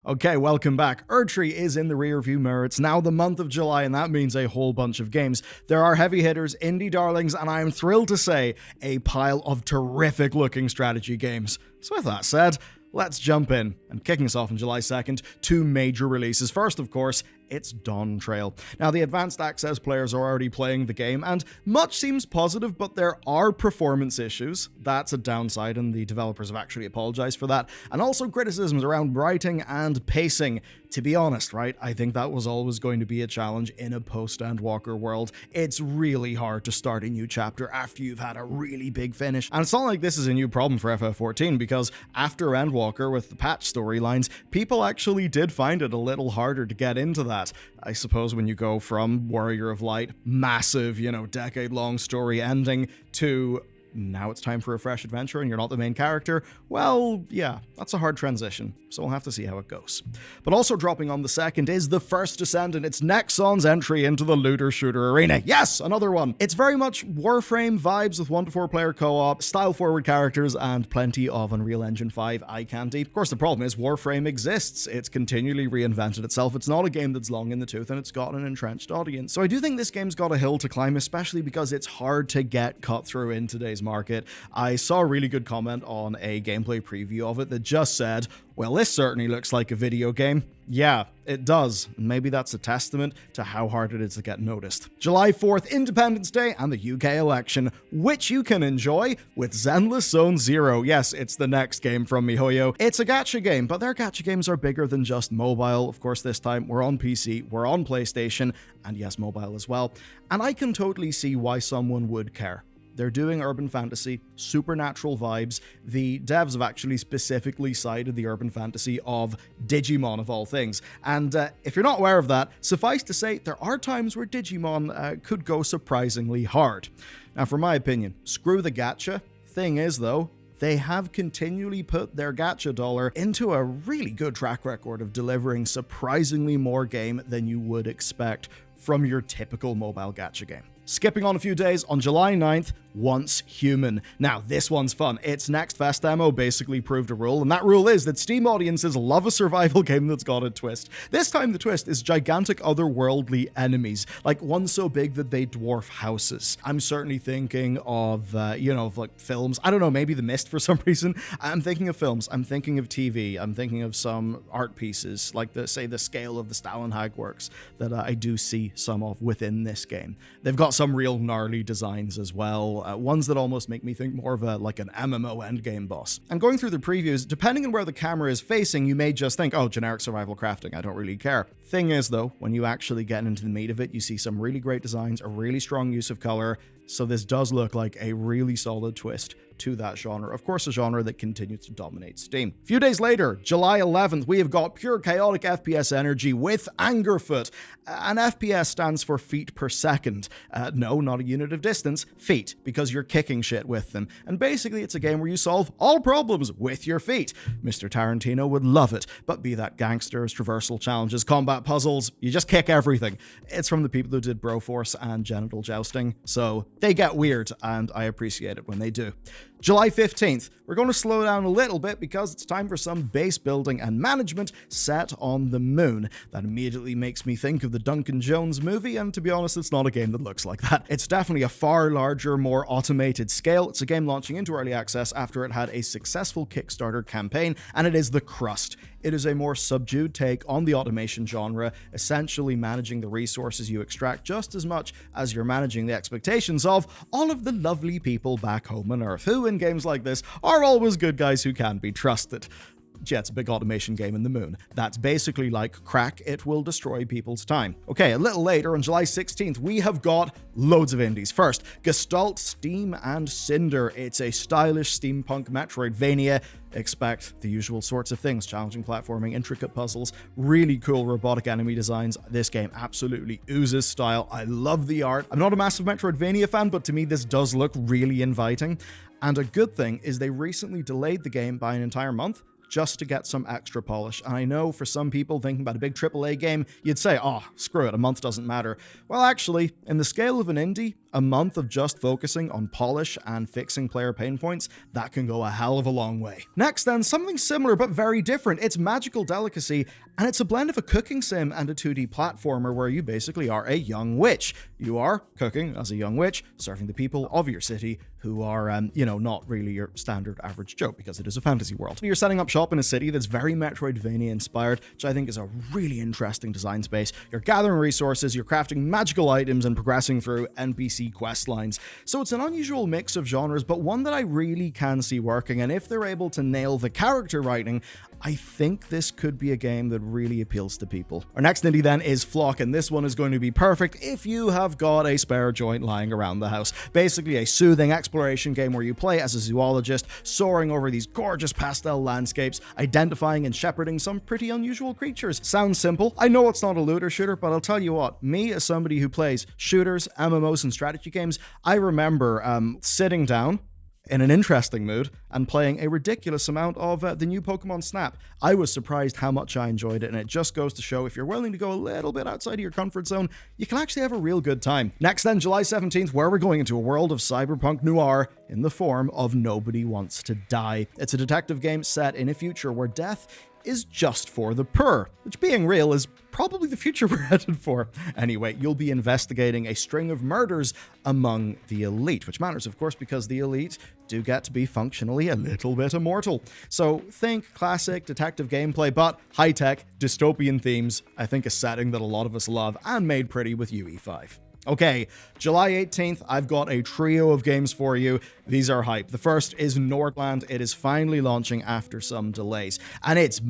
Okay, welcome back. Erdtree is in the rearview mirror. It's now the month of July, and that means a whole bunch of games. There are heavy hitters, indie darlings, and I am thrilled to say a pile of terrific-looking strategy games. So with that said, let's jump in. And kicking us off on July 2nd, two major releases. First, of course, it's Dawn Trail. Now, the Advanced Access players are already playing the game, and much seems positive, but there are performance issues. That's a downside, and the developers have actually apologized for that. And also criticisms around writing and pacing. To be honest, right, I think that was always going to be a challenge in a post-Endwalker world. It's really hard to start a new chapter after you've had a really big finish. And it's not like this is a new problem for FF14, because after Endwalker, with the patch storylines, people actually did find it a little harder to get into that. I suppose when you go from Warrior of Light, massive, decade-long story ending, to now it's time for a fresh adventure and you're not the main character, well, yeah, that's a hard transition, so we'll have to see how it goes. But also dropping on the 2nd is the First Descendant. It's Nexon's entry into the looter-shooter arena. Yes, another one! It's very much Warframe vibes with 1 to 4 player co-op, style-forward characters, and plenty of Unreal Engine 5 eye candy. Of course, the problem is Warframe exists. It's continually reinvented itself. It's not a game that's long in the tooth, and it's got an entrenched audience. So I do think this game's got a hill to climb, especially because it's hard to get cut through in today's market. I saw a really good comment on a gameplay preview of it that just said, well, this certainly looks like a video game. Yeah, it does. And maybe that's a testament to how hard it is to get noticed. July 4th, Independence Day and the UK election, which you can enjoy with Zenless Zone Zero. Yes, it's the next game from MiHoYo. It's a gacha game, but their gacha games are bigger than just mobile. Of course, this time we're on PC, we're on PlayStation, and yes, mobile as well. And I can totally see why someone would care. They're doing urban fantasy, supernatural vibes. The devs have actually specifically cited the urban fantasy of Digimon, of all things. And if you're not aware of that, suffice to say, there are times where Digimon could go surprisingly hard. Now, for my opinion, screw the gacha. Thing is, though, they have continually put their gacha dollar into a really good track record of delivering surprisingly more game than you would expect from your typical mobile gacha game. Skipping on a few days, on July 9th, Once Human. Now, this one's fun. Its Next Fest demo basically proved a rule, and that rule is that Steam audiences love a survival game that's got a twist. This time, the twist is gigantic otherworldly enemies, like ones so big that they dwarf houses. I'm certainly thinking of, like films. I don't know, maybe The Mist for some reason. I'm thinking of films. I'm thinking of TV. I'm thinking of some art pieces, like the scale of the Stalinhag works that I do see some of within this game. They've got some real gnarly designs as well, ones that almost make me think more of an MMO endgame boss. And going through the previews, depending on where the camera is facing, you may just think, oh, generic survival crafting, I don't really care. Thing is, though, when you actually get into the meat of it, you see some really great designs, a really strong use of color, so this does look like a really solid twist to that genre. Of course, a genre that continues to dominate Steam. A few days later, July 11th, we have got pure chaotic FPS energy with Angerfoot. An FPS stands for feet per second. No, not a unit of distance, feet, because you're kicking shit with them. And basically, it's a game where you solve all problems with your feet. Mr. Tarantino would love it, but be that gangsters, traversal challenges, combat puzzles, you just kick everything. It's from the people who did Broforce and Genital Jousting, so they get weird, and I appreciate it when they do. July 15th, we're going to slow down a little bit because it's time for some base building and management set on the moon. That immediately makes me think of the Duncan Jones movie, and to be honest, it's not a game that looks like that. It's definitely a far larger, more automated scale. It's a game launching into early access after it had a successful Kickstarter campaign, and it is the Crust. It is a more subdued take on the automation genre, essentially managing the resources you extract just as much as you're managing the expectations of all of the lovely people back home on Earth, who in games like this are always good guys who can be trusted. Yeah, it's a big automation game in the moon. That's basically like crack, it will destroy people's time. Okay, a little later, on July 16th, we have got loads of indies. First, Gestalt, Steam, and Cinder. It's a stylish steampunk Metroidvania. Expect the usual sorts of things: challenging platforming, intricate puzzles, really cool robotic enemy designs. This game absolutely oozes style. I love the art. I'm not a massive Metroidvania fan, but to me this does look really inviting. And a good thing is they recently delayed the game by an entire month just to get some extra polish. And I know for some people thinking about a big AAA game, you'd say, oh, screw it, a month doesn't matter. Well, actually, in the scale of an indie, A month of just focusing on polish and fixing player pain points, that can go a hell of a long way. Next then, something similar but very different. It's Magical Delicacy, and it's a blend of a cooking sim and a 2D platformer where you basically are a young witch. You are cooking as a young witch, serving the people of your city who are, not really your standard average Joe, because it is a fantasy world. You're setting up shop in a city that's very Metroidvania inspired, which I think is a really interesting design space. You're gathering resources, you're crafting magical items, and progressing through NPC quest lines. So it's an unusual mix of genres, but one that I really can see working, and if they're able to nail the character writing, I think this could be a game that really appeals to people. Our next indie then is Flock, and this one is going to be perfect if you have got a spare joint lying around the house. Basically a soothing exploration game where you play as a zoologist, soaring over these gorgeous pastel landscapes, identifying and shepherding some pretty unusual creatures. Sounds simple. I know it's not a looter shooter, but I'll tell you what, me as somebody who plays shooters, MMOs, and strategy games, I remember sitting down in an interesting mood and playing a ridiculous amount of the new Pokemon Snap. I was surprised how much I enjoyed it, and it just goes to show if you're willing to go a little bit outside of your comfort zone, you can actually have a real good time. Next then, July 17th, where we're going into a world of cyberpunk noir in the form of Nobody Wants to Die. It's a detective game set in a future where death is just for the poor, which, being real, is probably the future we're headed for. Anyway, you'll be investigating a string of murders among the elite, which matters, of course, because the elite do get to be functionally a little bit immortal. So think classic detective gameplay, but high-tech, dystopian themes. I think a setting that a lot of us love and made pretty with UE5. Okay, July 18th, I've got a trio of games for you. These are hype. The first is Nordland. It is finally launching after some delays. And it's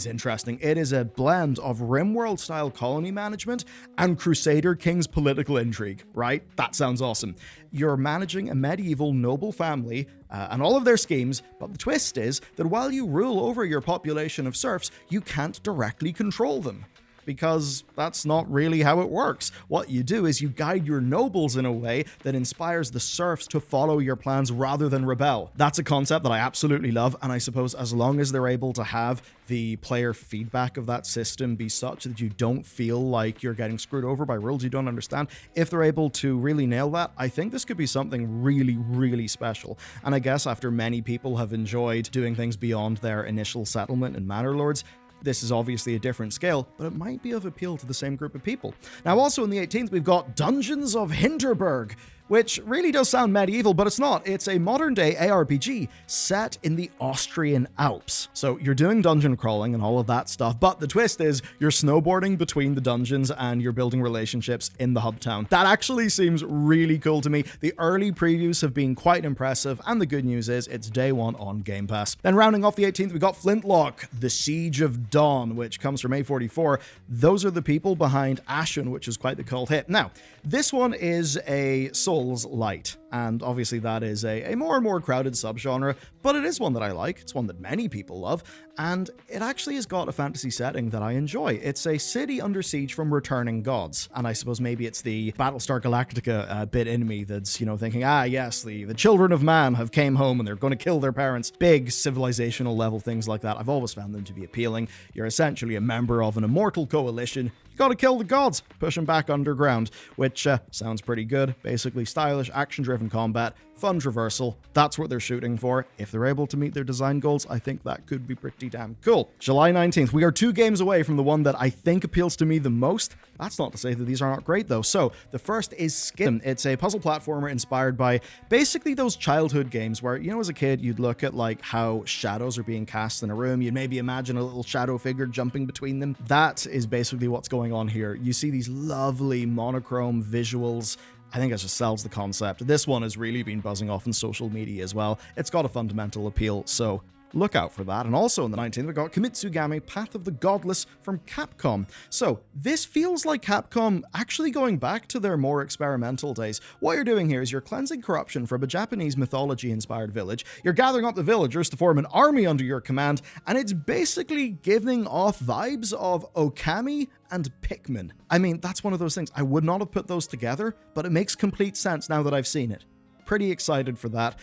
interesting. It is a blend of RimWorld-style colony management and Crusader Kings political intrigue, right? That sounds awesome. You're managing a medieval noble family and all of their schemes, but the twist is that while you rule over your population of serfs, you can't directly control them, because that's not really how it works. What you do is you guide your nobles in a way that inspires the serfs to follow your plans rather than rebel. That's a concept that I absolutely love, and I suppose as long as they're able to have the player feedback of that system be such that you don't feel like you're getting screwed over by rules you don't understand, if they're able to really nail that, I think this could be something really, really special. And I guess after many people have enjoyed doing things beyond their initial settlement in Manor Lords, this is obviously a different scale, but it might be of appeal to the same group of people. Now, also on the 18th, we've got Dungeons of Hinterberg, which really does sound medieval, but it's not. It's a modern-day ARPG set in the Austrian Alps. So you're doing dungeon crawling and all of that stuff, but the twist is you're snowboarding between the dungeons and you're building relationships in the hub town. That actually seems really cool to me. The early previews have been quite impressive, and the good news is it's day one on Game Pass. Then rounding off the 18th, we got Flintlock, The Siege of Dawn, which comes from A44. Those are the people behind Ashen, which is quite the cult hit. Now, this one is a Souls light, and obviously that is a more and more crowded subgenre, but it is one that I like. It's one that many people love, and it actually has got a fantasy setting that I enjoy. It's a city under siege from returning gods, and I suppose maybe it's the Battlestar Galactica bit in me that's, thinking, yes, the children of man have came home and they're going to kill their parents. Big civilizational level things like that. I've always found them to be appealing. You're essentially a member of an immortal coalition. You gotta kill the gods, push them back underground, which sounds pretty good. Basically stylish, action-driven combat, fun traversal. That's what they're shooting for. If they're able to meet their design goals, I think that could be pretty damn cool. July 19th, we are 2 games away from the one that I think appeals to me the most. That's not to say that these are not great though. So the first is Skim. It's a puzzle platformer inspired by basically those childhood games where, as a kid, you'd look at like how shadows are being cast in a room. You'd maybe imagine a little shadow figure jumping between them. That is basically what's going on here. You see these lovely monochrome visuals. I think it just sells the concept. This one has really been buzzing off in social media as well. It's got a fundamental appeal, so look out for that. And also on the 19th, we got Kamittsugami, Path of the Godless from Capcom. So this feels like Capcom actually going back to their more experimental days. What you're doing here is you're cleansing corruption from a Japanese mythology-inspired village. You're gathering up the villagers to form an army under your command, and it's basically giving off vibes of Okami and Pikmin. I mean, that's one of those things. I would not have put those together, but it makes complete sense now that I've seen it. Pretty excited for that.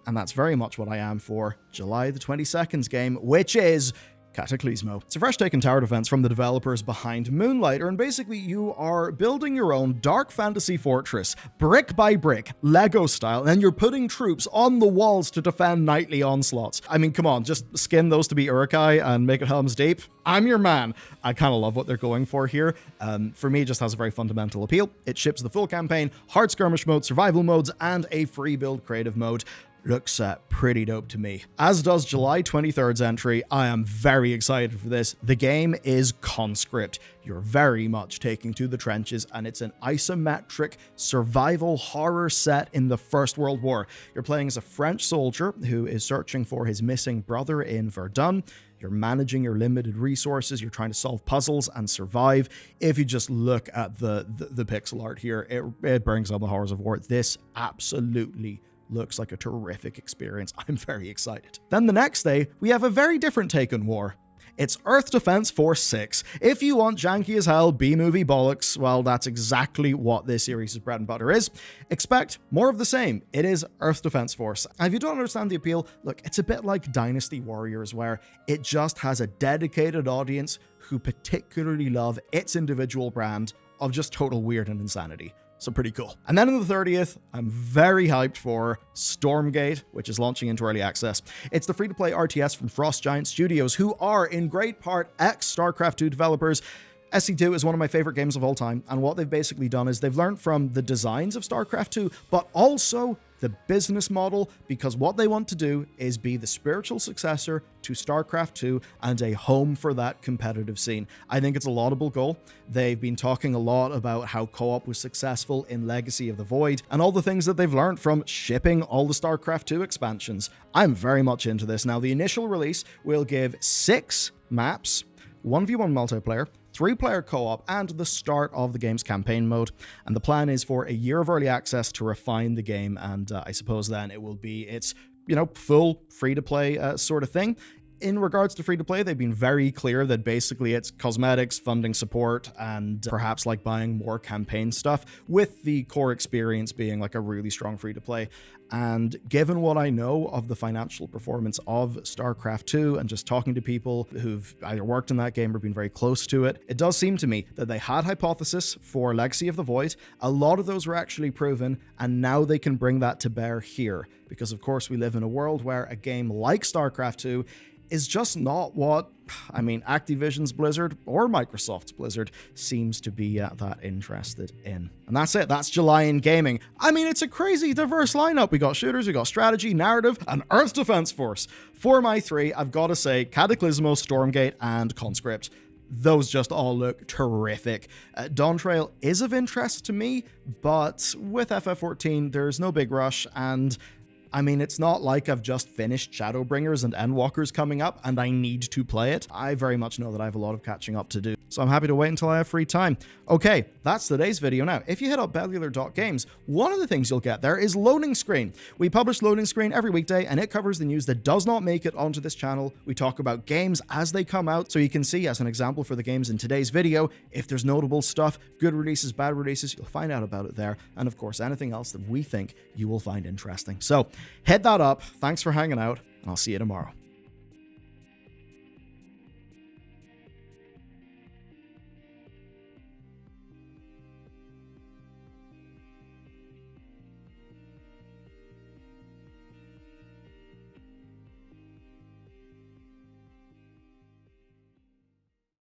And that's very much what I am for July the 22nd's game, which is Cataclysmo. It's a fresh take in tower defense from the developers behind Moonlighter, and basically you are building your own dark fantasy fortress, brick by brick, Lego style, and you're putting troops on the walls to defend nightly onslaughts. I mean, come on, just skin those to be Uruk-hai and make it Helm's Deep. I'm your man. I kind of love what they're going for here. For me, it just has a very fundamental appeal. It ships the full campaign, hard skirmish mode, survival modes, and a free build creative mode. Looks pretty dope to me. As does July 23rd's entry. I am very excited for this. The game is Conscript. You're very much taking to the trenches, and it's an isometric survival horror set in the First World War. You're playing as a French soldier who is searching for his missing brother in Verdun. You're managing your limited resources. You're trying to solve puzzles and survive. If you just look at the pixel art here, it brings on the horrors of war. This absolutely looks like a terrific experience. I'm very excited. Then the next day, we have a very different take on war. It's Earth Defense Force 6. If you want janky as hell B-movie bollocks, well, that's exactly what this series' bread and butter is. Expect more of the same. It is Earth Defense Force. And if you don't understand the appeal, look, it's a bit like Dynasty Warriors, where it just has a dedicated audience who particularly love its individual brand of just total weird and insanity. So pretty cool. And then on the 30th, I'm very hyped for Stormgate, which is launching into early access. It's the free-to-play RTS from Frost Giant Studios, who are in great part ex-StarCraft 2 developers. SC2 is one of my favorite games of all time, and what they've basically done is they've learned from the designs of StarCraft 2, but also the business model, because what they want to do is be the spiritual successor to StarCraft 2 and a home for that competitive scene. I think it's a laudable goal. They've been talking a lot about how co-op was successful in Legacy of the Void and all the things that they've learned from shipping all the StarCraft 2 expansions. I'm very much into this. Now, the initial release will give 6 maps, 1v1 multiplayer, 3-player co-op, and the start of the game's campaign mode. And the plan is for a year of early access to refine the game, and I suppose then it will be its, full free-to-play sort of thing. In regards to free-to-play, they've been very clear that basically it's cosmetics, funding support, and perhaps like buying more campaign stuff, with the core experience being like a really strong free-to-play. And given what I know of the financial performance of StarCraft 2 and just talking to people who've either worked in that game or been very close to it, it does seem to me that they had hypothesis for Legacy of the Void. A lot of those were actually proven, and now they can bring that to bear here. Because of course we live in a world where a game like StarCraft 2 is just not what, Activision's Blizzard or Microsoft's Blizzard seems to be that interested in. And that's it. That's July in gaming. It's a crazy diverse lineup. We got shooters, we got strategy, narrative, and Earth Defense Force. For my 3, I've got to say Cataclysmo, Stormgate, and Conscript. Those just all look terrific. Dawn Trail is of interest to me, but with FF14, there's no big rush, and it's not like I've just finished Shadowbringers and Endwalkers coming up and I need to play it. I very much know that I have a lot of catching up to do, so I'm happy to wait until I have free time. Okay, that's today's video. Now, if you hit up bellular.games, one of the things you'll get there is Loading Screen. We publish Loading Screen every weekday, and it covers the news that does not make it onto this channel. We talk about games as they come out, so you can see, as an example for the games in today's video, if there's notable stuff, good releases, bad releases, you'll find out about it there, and of course, anything else that we think you will find interesting. So, hit that up. Thanks for hanging out, and I'll see you tomorrow.